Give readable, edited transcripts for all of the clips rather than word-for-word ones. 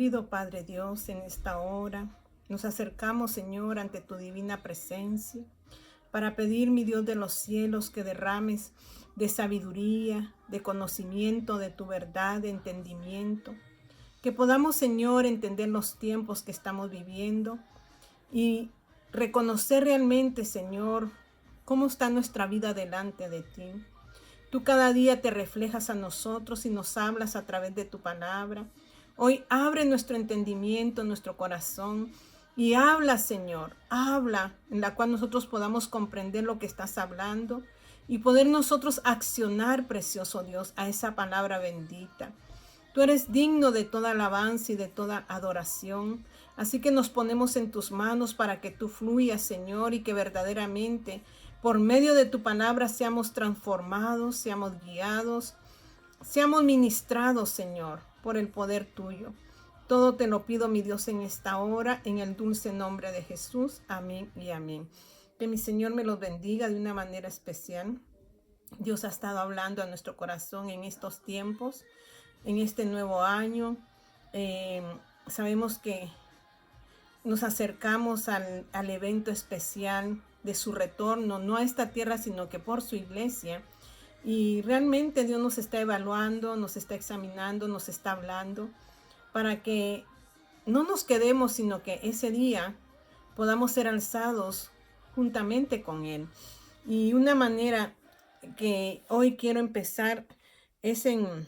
Pido, Padre Dios, en esta hora, nos acercamos, Señor, ante tu divina presencia, para pedir, mi Dios de los cielos, que derrames de sabiduría, de conocimiento, de tu verdad, de entendimiento, que podamos, Señor, entender los tiempos que estamos viviendo y reconocer realmente, Señor, cómo está nuestra vida delante de ti. Tú cada día te reflejas a nosotros y nos hablas a través de tu palabra. Hoy abre nuestro entendimiento, nuestro corazón y habla, Señor, habla, en la cual nosotros podamos comprender lo que estás hablando y poder nosotros accionar, precioso Dios, a esa palabra bendita. Tú eres digno de toda alabanza y de toda adoración. Así que nos ponemos en tus manos para que tú fluyas, Señor, y que verdaderamente por medio de tu palabra seamos transformados, seamos guiados, seamos ministrados, Señor, por el poder tuyo. Todo te lo pido, mi Dios, en esta hora, en el dulce nombre de Jesús. Amén y amén. Que mi Señor me los bendiga de una manera especial. Dios ha estado hablando a nuestro corazón en estos tiempos, en este nuevo año. Sabemos que nos acercamos al evento especial de su retorno, no a esta tierra, sino que por su iglesia. Y realmente Dios nos está evaluando, nos está examinando, nos está hablando, para que no nos quedemos, sino que ese día podamos ser alzados juntamente con Él. Y una manera que hoy quiero empezar es en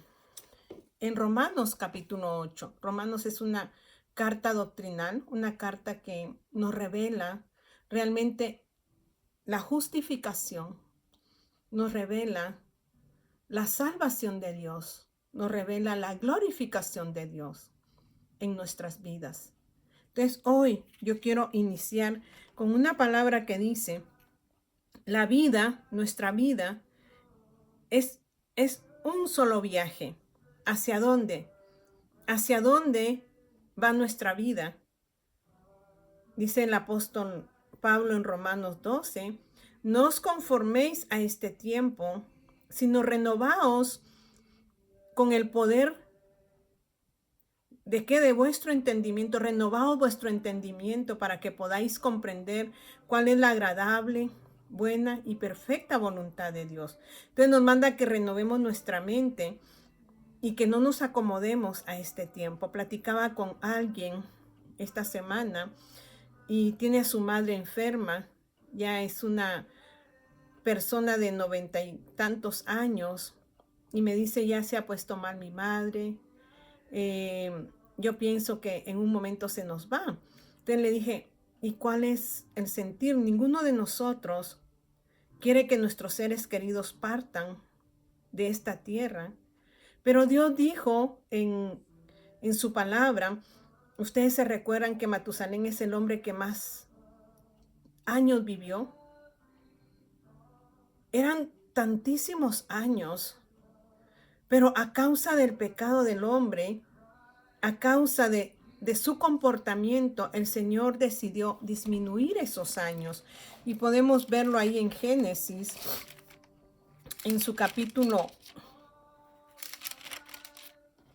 Romanos capítulo 8. Romanos es una carta doctrinal, una carta que nos revela realmente la justificación, nos revela la salvación de Dios, nos revela la glorificación de Dios en nuestras vidas. Entonces hoy yo quiero iniciar con una palabra que dice: la vida, nuestra vida, es un solo viaje. ¿Hacia dónde? ¿Hacia dónde va nuestra vida? Dice el apóstol Pablo en Romanos 12, no os conforméis a este tiempo, sino renovaos con el poder de que de vuestro entendimiento, renovaos vuestro entendimiento para que podáis comprender cuál es la agradable, buena y perfecta voluntad de Dios. Entonces nos manda que renovemos nuestra mente y que no nos acomodemos a este tiempo. Platicaba con alguien esta semana y tiene a su madre enferma, ya es una persona de 90 y tantos años, y me dice: ya se ha puesto mal mi madre, yo pienso que en un momento se nos va. Entonces le dije: ¿y cuál es el sentir? Ninguno de nosotros quiere que nuestros seres queridos partan de esta tierra, pero Dios dijo en su palabra, ustedes se recuerdan que Matusalén es el hombre que más años vivió. Eran tantísimos años, pero a causa del pecado del hombre, a causa de su comportamiento, el Señor decidió disminuir esos años. Y podemos verlo ahí en Génesis, en su capítulo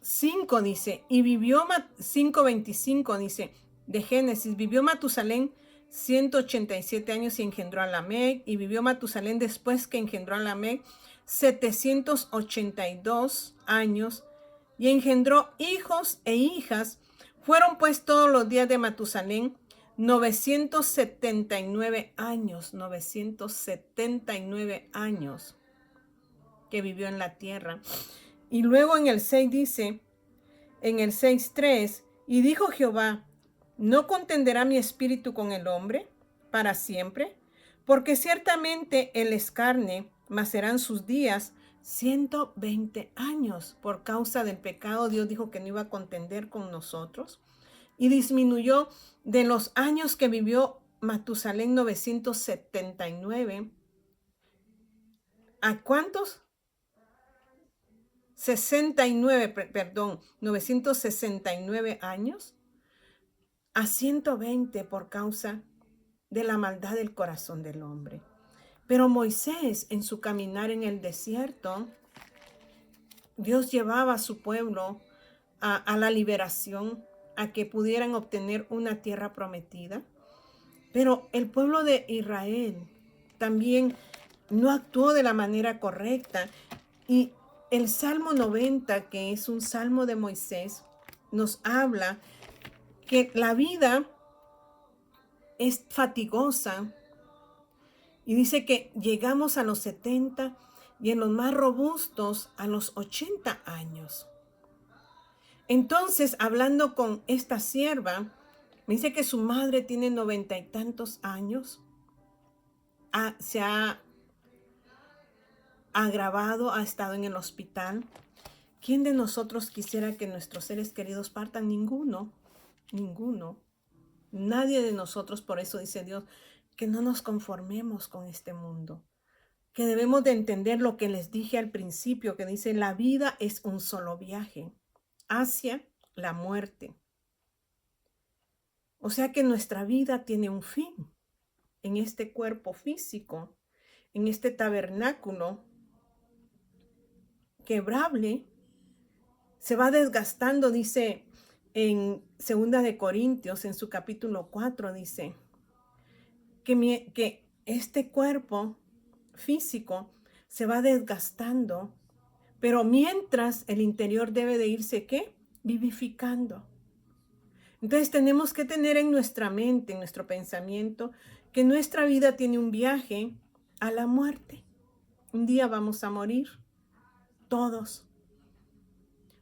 5 dice, y vivió 5:25 dice, de Génesis, vivió Matusalén 187 años y engendró a Lamec, y vivió Matusalén después que engendró a Lamec 782 años, y engendró hijos e hijas. Fueron pues todos los días de Matusalén 979 años, 979 años que vivió en la tierra. Y luego en el 6 dice, en el 6:3, y dijo Jehová, ¿no contenderá mi espíritu con el hombre para siempre? Porque ciertamente él es carne, mas serán sus días 120 años. Por causa del pecado, Dios dijo que no iba a contender con nosotros. Y disminuyó de los años que vivió Matusalén 979. ¿A cuántos? 969 años a 120 por causa de la maldad del corazón del hombre. Pero Moisés, en su caminar en el desierto, Dios llevaba a su pueblo a la liberación, a que pudieran obtener una tierra prometida. Pero el pueblo de Israel también no actuó de la manera correcta. Y el Salmo 90, que es un salmo de Moisés, nos habla que la vida es fatigosa. Y dice que llegamos a los 70 y en los más robustos a los 80 años. Entonces, hablando con esta sierva, me dice que su madre tiene 90 y tantos años. Se ha agravado, ha estado en el hospital. ¿Quién de nosotros quisiera que nuestros seres queridos partan? Ninguno, ninguno. Nadie de nosotros, por eso dice Dios, que no nos conformemos con este mundo. Que debemos de entender lo que les dije al principio, que dice, la vida es un solo viaje hacia la muerte. O sea que nuestra vida tiene un fin en este cuerpo físico, en este tabernáculo quebrable. Se va desgastando, dice en 2 de Corintios, en su capítulo 4, dice que este cuerpo físico se va desgastando, pero mientras el interior debe de irse, ¿qué? Vivificando. Entonces tenemos que tener en nuestra mente, en nuestro pensamiento, que nuestra vida tiene un viaje a la muerte. Un día vamos a morir, todos.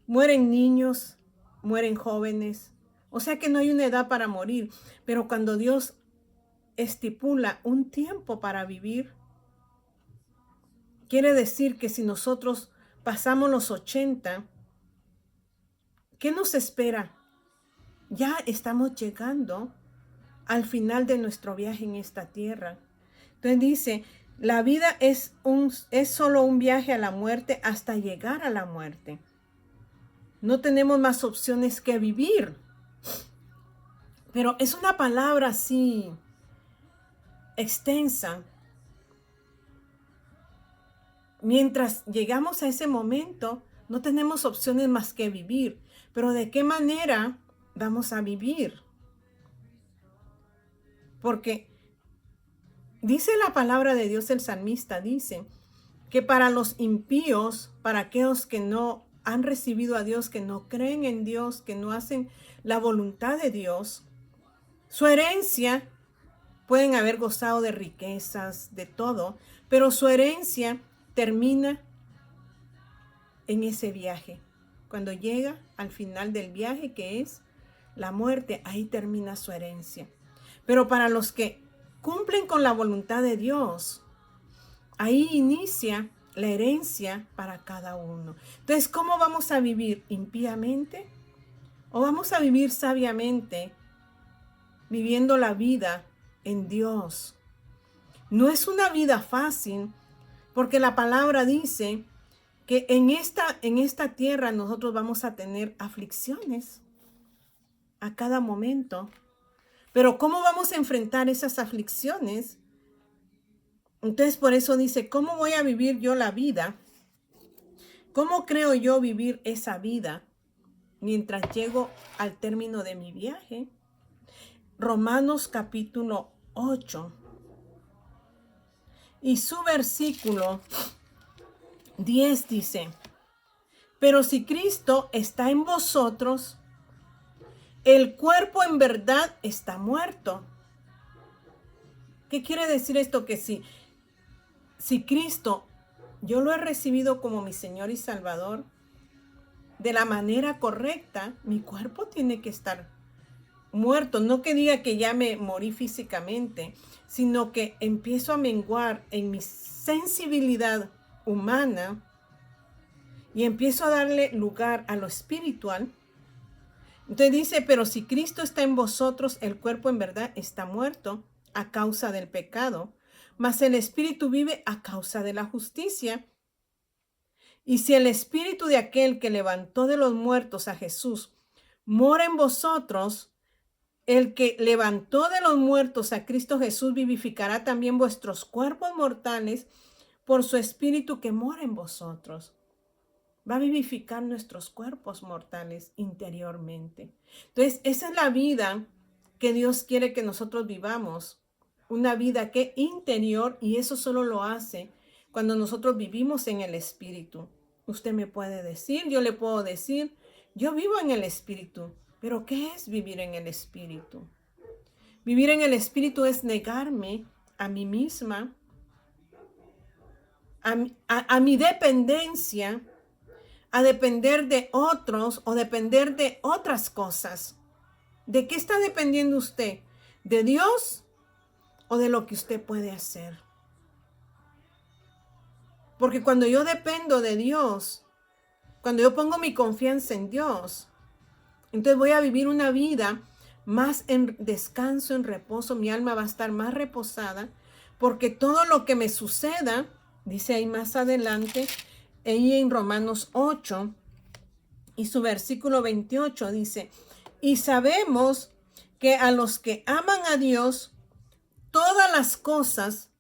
Mueren niños, mueren jóvenes. O sea que no hay una edad para morir, pero cuando Dios estipula un tiempo para vivir, quiere decir que si nosotros pasamos los 80, ¿qué nos espera? Ya estamos llegando al final de nuestro viaje en esta tierra. Entonces dice, la vida es solo un viaje a la muerte hasta llegar a la muerte. No tenemos más opciones que vivir. Pero es una palabra así extensa. Mientras llegamos a ese momento, no tenemos opciones más que vivir. Pero ¿de qué manera vamos a vivir? Porque dice la palabra de Dios, el salmista dice que para los impíos, para aquellos que no han recibido a Dios, que no creen en Dios, que no hacen la voluntad de Dios, su herencia, pueden haber gozado de riquezas, de todo, pero su herencia termina en ese viaje. Cuando llega al final del viaje, que es la muerte, ahí termina su herencia. Pero para los que cumplen con la voluntad de Dios, ahí inicia la herencia para cada uno. Entonces, ¿cómo vamos a vivir? ¿Impíamente? ¿O vamos a vivir sabiamente, viviendo la vida en Dios? No es una vida fácil, porque la palabra dice que en esta tierra nosotros vamos a tener aflicciones a cada momento. Pero ¿cómo vamos a enfrentar esas aflicciones? Entonces por eso dice, ¿cómo voy a vivir yo la vida? ¿Cómo creo yo vivir esa vida mientras llego al término de mi viaje? Romanos capítulo 8 y su versículo 10 dice, pero si Cristo está en vosotros, el cuerpo en verdad está muerto. ¿Qué quiere decir esto? Que si Cristo, yo lo he recibido como mi Señor y Salvador, de la manera correcta, mi cuerpo tiene que estar muerto. No que diga que ya me morí físicamente, sino que empiezo a menguar en mi sensibilidad humana y empiezo a darle lugar a lo espiritual. Entonces dice, pero si Cristo está en vosotros, el cuerpo en verdad está muerto a causa del pecado, mas el espíritu vive a causa de la justicia. Y si el espíritu de aquel que levantó de los muertos a Jesús mora en vosotros, el que levantó de los muertos a Cristo Jesús vivificará también vuestros cuerpos mortales por su espíritu que mora en vosotros. va a vivificar nuestros cuerpos mortales interiormente. Entonces, esa es la vida que Dios quiere que nosotros vivamos. Una vida que interior, y eso solo lo hace cuando nosotros vivimos en el Espíritu. Usted me puede decir, yo le puedo decir, yo vivo en el Espíritu. Pero ¿qué es vivir en el Espíritu? Vivir en el Espíritu es negarme a mí misma, a mi dependencia, a depender de otros o depender de otras cosas. ¿De qué está dependiendo usted? ¿De Dios o de lo que usted puede hacer? Porque cuando yo dependo de Dios, cuando yo pongo mi confianza en Dios, entonces voy a vivir una vida más en descanso, en reposo. Mi alma va a estar más reposada, porque todo lo que me suceda, dice ahí más adelante, ahí en Romanos 8 y su versículo 28 dice, y sabemos que a los que aman a Dios, todas las cosas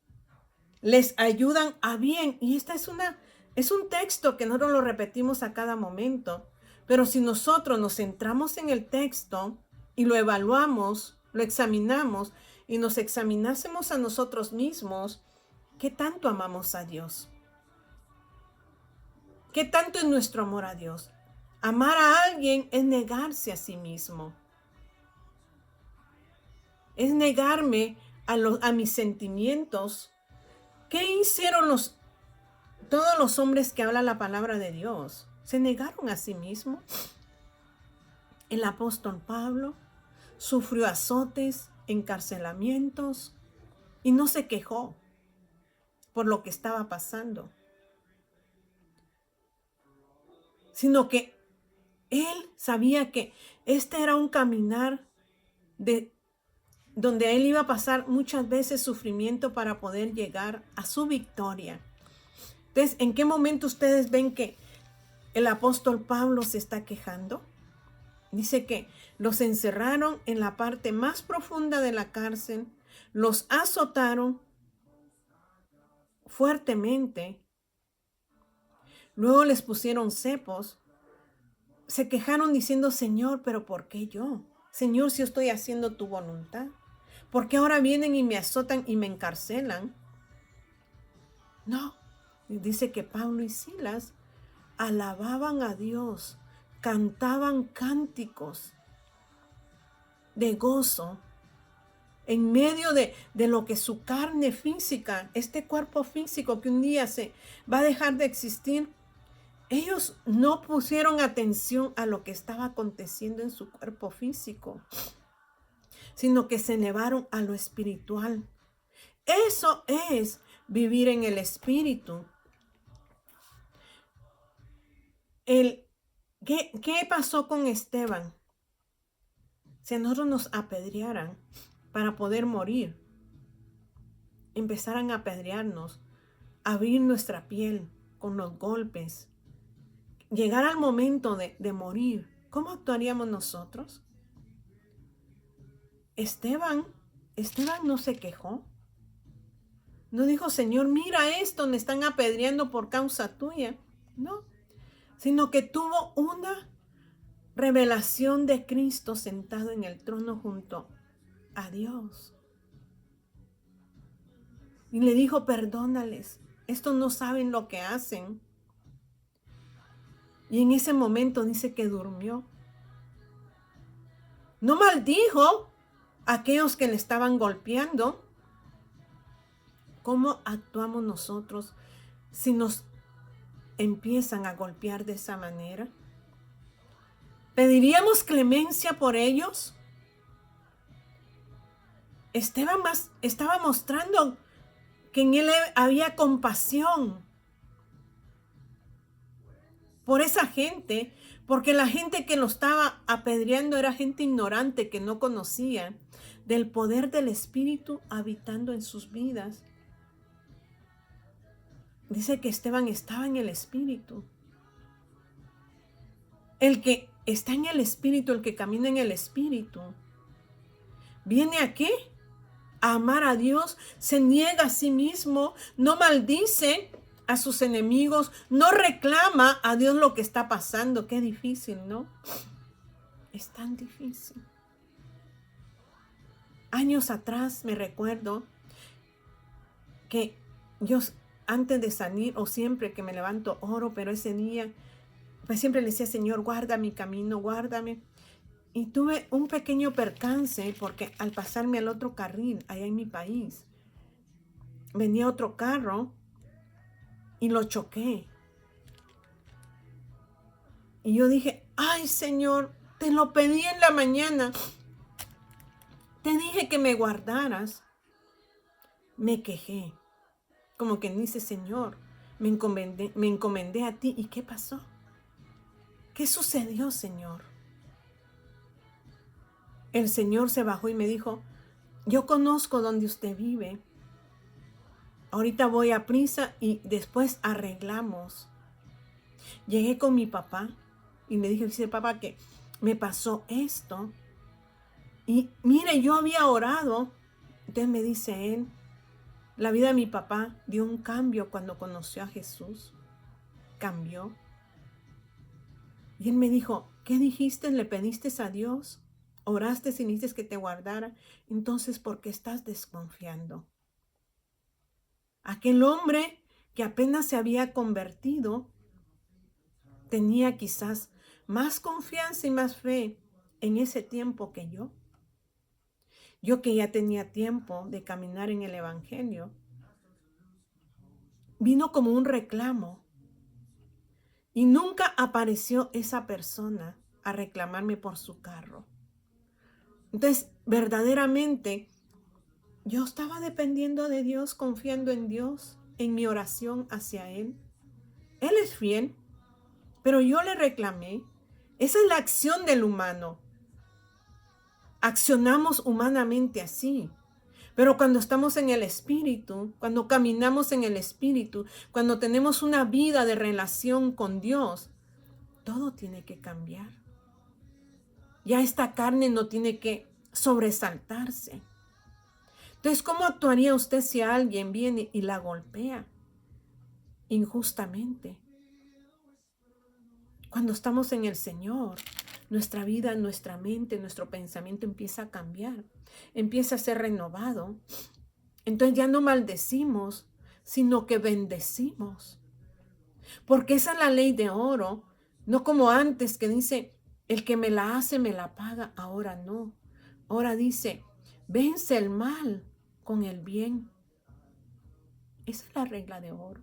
les ayudan a bien. Y esta es un texto que nosotros lo repetimos a cada momento. Pero si nosotros nos centramos en el texto y lo evaluamos, lo examinamos y nos examinásemos a nosotros mismos, ¿qué tanto amamos a Dios? ¿Qué tanto es nuestro amor a Dios? Amar a alguien es negarse a sí mismo. Es negarme a mis sentimientos. ¿Qué hicieron todos los hombres que hablan la palabra de Dios? Se negaron a sí mismos. El apóstol Pablo sufrió azotes, encarcelamientos y no se quejó por lo que estaba pasando, sino que él sabía que este era un caminar donde él iba a pasar muchas veces sufrimiento para poder llegar a su victoria. Entonces, ¿en qué momento ustedes ven que el apóstol Pablo se está quejando? Dice que los encerraron en la parte más profunda de la cárcel, los azotaron fuertemente, luego les pusieron cepos, se quejaron diciendo, Señor, ¿pero por qué yo? Señor, si yo estoy haciendo tu voluntad, ¿por qué ahora vienen y me azotan y me encarcelan? No, dice que Pablo y Silas alababan a Dios, cantaban cánticos de gozo en medio de lo que su carne física, este cuerpo físico que un día se va a dejar de existir. Ellos no pusieron atención a lo que estaba aconteciendo en su cuerpo físico, sino que se elevaron a lo espiritual. Eso es vivir en el Espíritu. ¿Qué pasó con Esteban? Si a nosotros nos apedrearan para poder morir, empezaran a apedrearnos, abrir nuestra piel con los golpes, llegar al momento de morir, ¿cómo actuaríamos nosotros? Esteban no se quejó. No dijo, Señor, mira esto, me están apedreando por causa tuya. No, sino que tuvo una revelación de Cristo sentado en el trono junto a Dios. Y le dijo, perdónales, estos no saben lo que hacen. Y en ese momento dice que durmió. No maldijo a aquellos que le estaban golpeando. ¿Cómo actuamos nosotros si nos empiezan a golpear de esa manera? ¿Pediríamos clemencia por ellos? Esteban estaba mostrando que en él había compasión por esa gente, porque la gente que lo estaba apedreando era gente ignorante que no conocía del poder del Espíritu habitando en sus vidas. Dice que Esteban estaba en el Espíritu. El que está en el Espíritu, el que camina en el Espíritu, ¿viene a qué? A amar a Dios, se niega a sí mismo, no maldice a sus enemigos, no reclama a Dios lo que está pasando. Qué difícil, ¿no? Es tan difícil. Años atrás me recuerdo que yo antes de salir o siempre que me levanto oro, pero ese día pues siempre le decía, Señor, guarda mi camino, guárdame. Y tuve un pequeño percance porque al pasarme al otro carril, allá en mi país, venía otro carro y lo choqué. Y yo dije, ay Señor, te lo pedí en la mañana. Te dije que me guardaras. Me quejé. Como quien dice, Señor, me encomendé a ti. ¿Y qué pasó? ¿Qué sucedió, Señor? El Señor se bajó y me dijo, yo conozco donde usted vive. Ahorita voy a prisa y después arreglamos. Llegué con mi papá y le dije, dice papá que me pasó esto. Y mire, yo había orado. Entonces me dice él, la vida de mi papá dio un cambio cuando conoció a Jesús. Cambió. Y él me dijo, ¿qué dijiste? ¿Le pediste a Dios? ¿Oraste y dijiste que te guardara? Entonces, ¿por qué estás desconfiando? Aquel hombre que apenas se había convertido tenía quizás más confianza y más fe en ese tiempo que yo. Yo que ya tenía tiempo de caminar en el Evangelio, vino como un reclamo y nunca apareció esa persona a reclamarme por su carro. Entonces, verdaderamente, yo estaba dependiendo de Dios, confiando en Dios, en mi oración hacia Él. Él es fiel, pero yo le reclamé. Esa es la acción del humano. Accionamos humanamente así. Pero cuando estamos en el Espíritu, cuando caminamos en el Espíritu, cuando tenemos una vida de relación con Dios, todo tiene que cambiar. Ya esta carne no tiene que sobresaltarse. Entonces, ¿cómo actuaría usted si alguien viene y la golpea injustamente? Cuando estamos en el Señor, nuestra vida, nuestra mente, nuestro pensamiento empieza a cambiar, empieza a ser renovado. Entonces ya no maldecimos, sino que bendecimos. Porque esa es la ley de oro, no como antes que dice, el que me la hace me la paga, ahora no. Ahora dice, vence el mal con el bien. Esa es la regla de oro.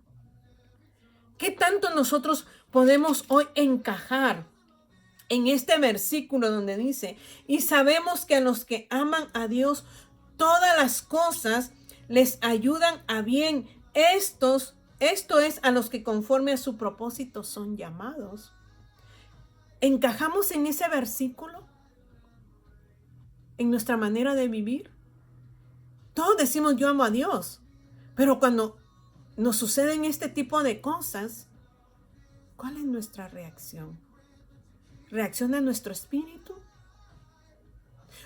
¿Qué tanto nosotros podemos hoy encajar en este versículo donde dice, y sabemos que a los que aman a Dios, todas las cosas les ayudan a bien? Esto es a los que conforme a su propósito son llamados. ¿Encajamos en ese versículo? ¿En nuestra manera de vivir? Todos decimos yo amo a Dios, pero cuando nos suceden este tipo de cosas, ¿cuál es nuestra reacción? ¿Reacciona nuestro espíritu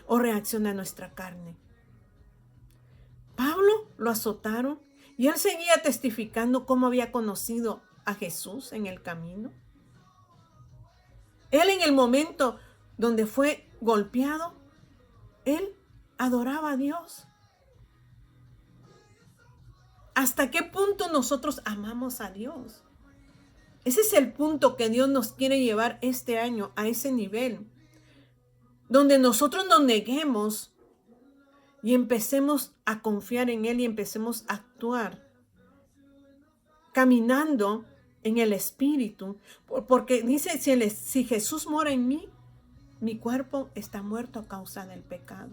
o reacciona nuestra carne? Pablo lo azotaron y él seguía testificando cómo había conocido a Jesús en el camino. Él en el momento donde fue golpeado, él adoraba a Dios. ¿Hasta qué punto nosotros amamos a Dios? Ese es el punto que Dios nos quiere llevar este año, a ese nivel, donde nosotros nos neguemos y empecemos a confiar en Él y empecemos a actuar caminando en el Espíritu, porque dice, si Jesús mora en mí, mi cuerpo está muerto a causa del pecado.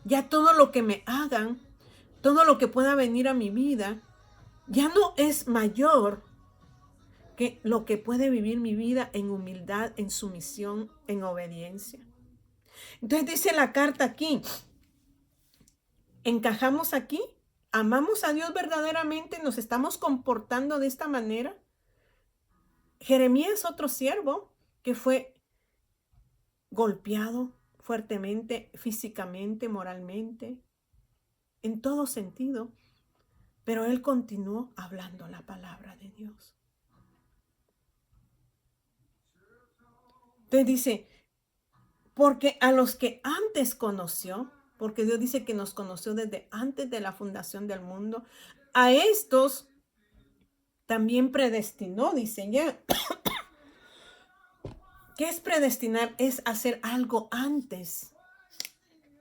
Ya todo lo que me hagan, todo lo que pueda venir a mi vida, ya no es mayor que lo que puede vivir mi vida en humildad, en sumisión, en obediencia. Entonces dice la carta aquí, ¿encajamos aquí? ¿Amamos a Dios verdaderamente? ¿Nos estamos comportando de esta manera? Jeremías, otro siervo que fue golpeado fuertemente, físicamente, moralmente, en todo sentido, Pero él continuó hablando la palabra de Dios. Entonces dice, porque a los que antes conoció, porque Dios dice que nos conoció desde antes de la fundación del mundo, a estos también predestinó, dice ya. ¿Qué es predestinar? Es hacer algo antes.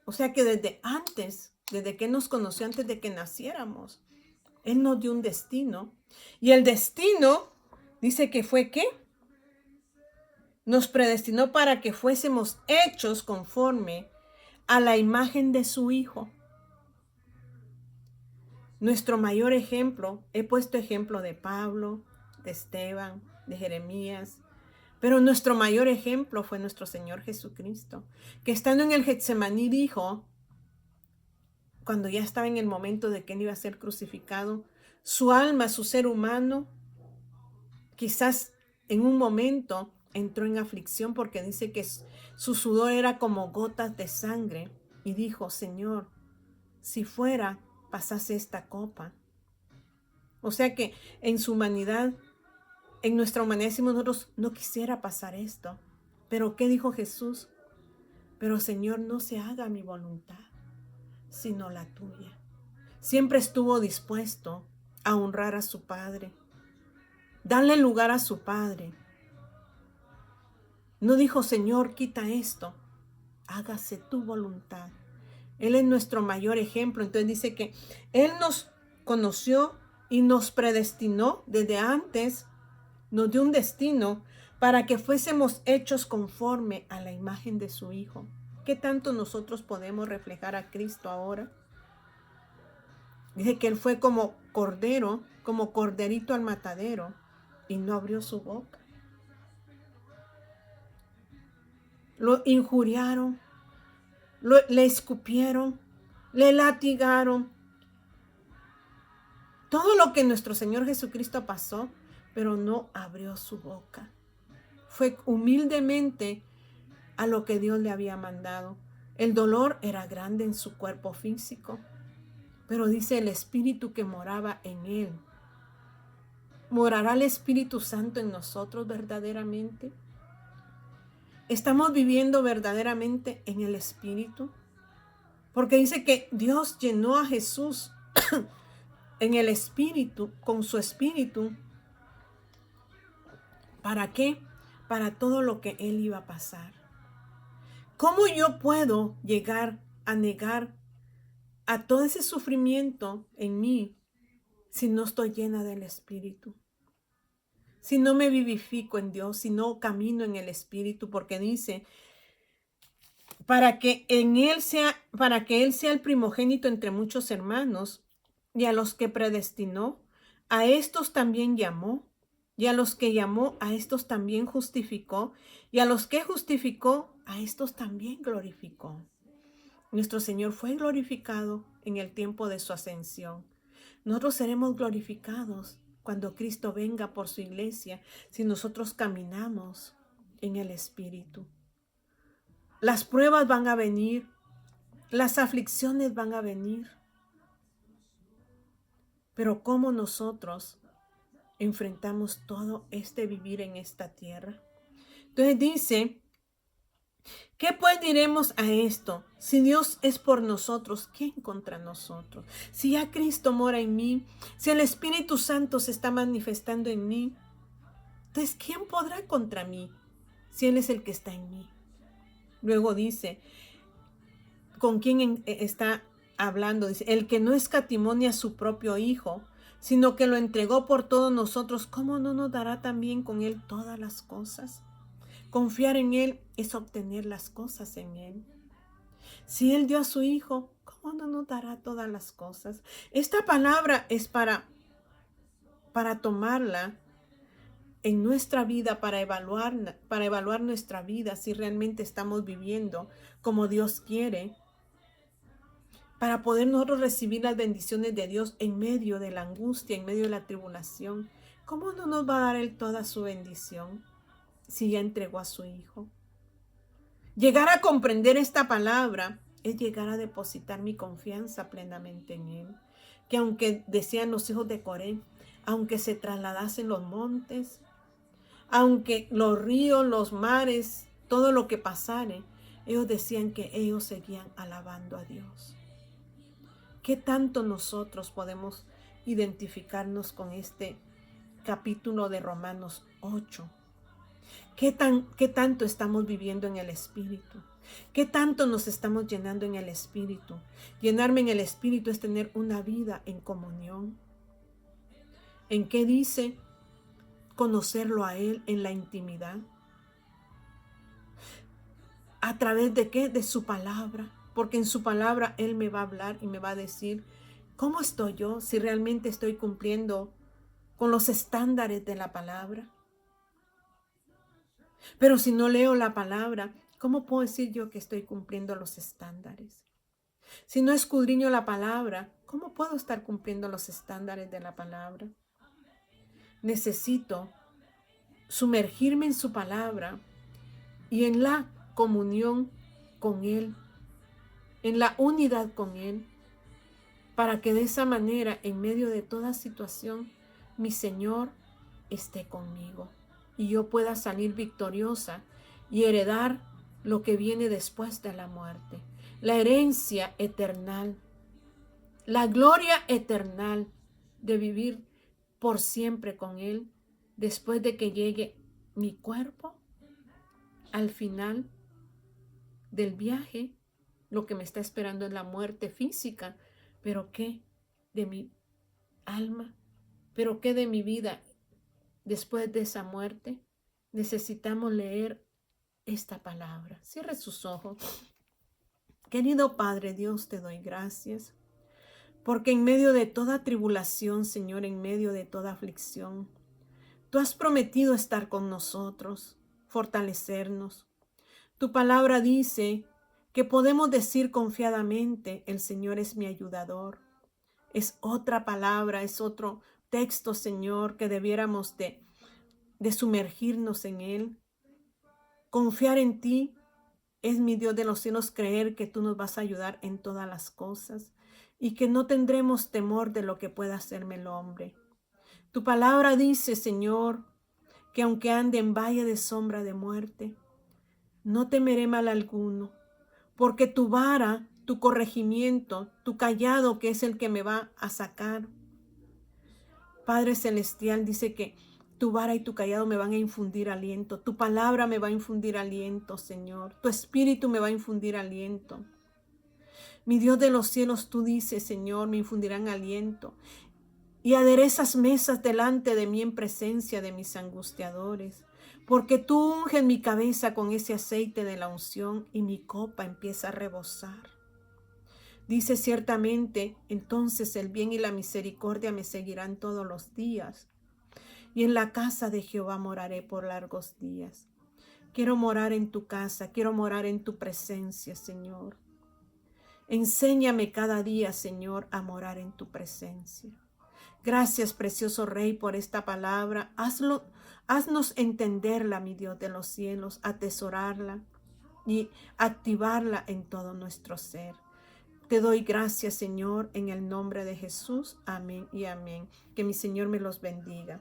O sea que desde antes, desde que nos conoció, antes de que naciéramos, Él nos dio un destino. Y el destino dice que fue ¿qué? Nos predestinó para que fuésemos hechos conforme a la imagen de su Hijo. Nuestro mayor ejemplo, he puesto ejemplo de Pablo, de Esteban, de Jeremías, pero nuestro mayor ejemplo fue nuestro Señor Jesucristo, que estando en el Getsemaní dijo, cuando ya estaba en el momento de que Él iba a ser crucificado, su alma, su ser humano, quizás en un momento entró en aflicción porque dice que su sudor era como gotas de sangre y dijo, Señor, si fuera, pasase esta copa. O sea que en su humanidad, en nuestra humanidad decimos nosotros, no quisiera pasar esto. Pero ¿qué dijo Jesús? Pero Señor, no se haga mi voluntad, sino la tuya. Siempre estuvo dispuesto a honrar a su Padre, darle lugar a su Padre. No dijo, Señor, quita esto, hágase tu voluntad. Él es nuestro mayor ejemplo. Entonces dice que Él nos conoció y nos predestinó desde antes, nos dio un destino para que fuésemos hechos conforme a la imagen de su Hijo. ¿Qué tanto nosotros podemos reflejar a Cristo ahora? Dice que Él fue como cordero, como corderito al matadero, y no abrió su boca. Lo injuriaron, le escupieron, le latigaron. Todo lo que nuestro Señor Jesucristo pasó, pero no abrió su boca. Fue humildemente a lo que Dios le había mandado. El dolor era grande en su cuerpo físico, pero dice el Espíritu que moraba en Él. ¿Morará el Espíritu Santo en nosotros verdaderamente? ¿Estamos viviendo verdaderamente en el Espíritu? Porque dice que Dios llenó a Jesús en el Espíritu, con su Espíritu. ¿Para qué? Para todo lo que Él iba a pasar. ¿Cómo yo puedo llegar a negar a todo ese sufrimiento en mí si no estoy llena del Espíritu? Si no me vivifico en Dios, si no camino en el Espíritu, porque dice, para que Él sea el primogénito entre muchos hermanos, y a los que predestinó, a estos también llamó, y a los que llamó, a estos también justificó, y a los que justificó, a estos también glorificó. Nuestro Señor fue glorificado en el tiempo de su ascensión. Nosotros seremos glorificados cuando Cristo venga por su iglesia, si nosotros caminamos en el Espíritu. Las pruebas van a venir, las aflicciones van a venir, pero ¿cómo nosotros enfrentamos todo este vivir en esta tierra? Entonces dice, ¿qué pues diremos a esto? Si Dios es por nosotros, ¿quién contra nosotros? Si ya Cristo mora en mí, si el Espíritu Santo se está manifestando en mí, entonces ¿quién podrá contra mí si Él es el que está en mí? Luego dice, ¿con quién está hablando? Dice, el que no escatimó a su propio Hijo, sino que lo entregó por todos nosotros, ¿cómo no nos dará también con Él todas las cosas? Confiar en Él es obtener las cosas en Él. Si Él dio a su Hijo, ¿cómo no nos dará todas las cosas? Esta palabra es para tomarla en nuestra vida, para evaluar nuestra vida, si realmente estamos viviendo como Dios quiere, para poder nosotros recibir las bendiciones de Dios en medio de la angustia, en medio de la tribulación. ¿Cómo no nos va a dar Él toda su bendición si ya entregó a su Hijo? Llegar a comprender esta palabra es llegar a depositar mi confianza plenamente en Él. que aunque decían los hijos de Coré, aunque se trasladasen los montes, aunque los ríos, los mares, todo lo que pasare, ellos decían que ellos seguían alabando a Dios. ¿Qué tanto nosotros podemos identificarnos con este capítulo de Romanos 8? ¿Qué tanto estamos viviendo en el Espíritu? ¿Qué tanto nos estamos llenando en el Espíritu? Llenarme en el Espíritu es tener una vida en comunión. ¿En qué dice? Conocerlo a Él en la intimidad. ¿A través de qué? De su palabra. Porque en su palabra Él me va a hablar y me va a decir cómo estoy yo, si realmente estoy cumpliendo con los estándares de la palabra. Pero si no leo la palabra, ¿cómo puedo decir yo que estoy cumpliendo los estándares? Si no escudriño la palabra, ¿cómo puedo estar cumpliendo los estándares de la palabra? Necesito sumergirme en su palabra y en la comunión con Él, en la unidad con Él, para que de esa manera, en medio de toda situación, mi Señor esté conmigo y yo pueda salir victoriosa y heredar lo que viene después de la muerte, la herencia eterna, la gloria eterna de vivir por siempre con Él después de que llegue mi cuerpo al final del viaje. Lo que me está esperando es la muerte física, pero ¿qué de mi alma? ¿Pero qué de mi vida después de esa muerte? Necesitamos leer esta palabra. Cierre sus ojos. Querido Padre Dios, te doy gracias, porque en medio de toda tribulación, Señor, en medio de toda aflicción, tú has prometido estar con nosotros, fortalecernos. Tu palabra dice que podemos decir confiadamente, el Señor es mi ayudador. Es otra palabra, es otro texto, Señor, que debiéramos de sumergirnos en Él. Confiar en ti es, mi Dios de los cielos, creer que tú nos vas a ayudar en todas las cosas y que no tendremos temor de lo que pueda hacerme el hombre. Tu palabra dice, Señor, que aunque ande en valle de sombra de muerte, no temeré mal alguno, porque tu vara, tu corregimiento, tu cayado, que es el que me va a sacar. Padre Celestial, dice que tu vara y tu cayado me van a infundir aliento. Tu palabra me va a infundir aliento, Señor. Tu espíritu me va a infundir aliento. Mi Dios de los cielos, tú dices, Señor, me infundirán aliento. Y aderezas mesas delante de mí en presencia de mis angustiadores. Porque tú unges mi cabeza con ese aceite de la unción y mi copa empieza a rebosar. Dice ciertamente, entonces el bien y la misericordia me seguirán todos los días. Y en la casa de Jehová moraré por largos días. Quiero morar en tu casa, quiero morar en tu presencia, Señor. Enséñame cada día, Señor, a morar en tu presencia. Gracias, precioso Rey, por esta palabra. Haznos entenderla, mi Dios de los cielos, atesorarla y activarla en todo nuestro ser. Te doy gracias, Señor, en el nombre de Jesús. Amén y amén. Que mi Señor me los bendiga.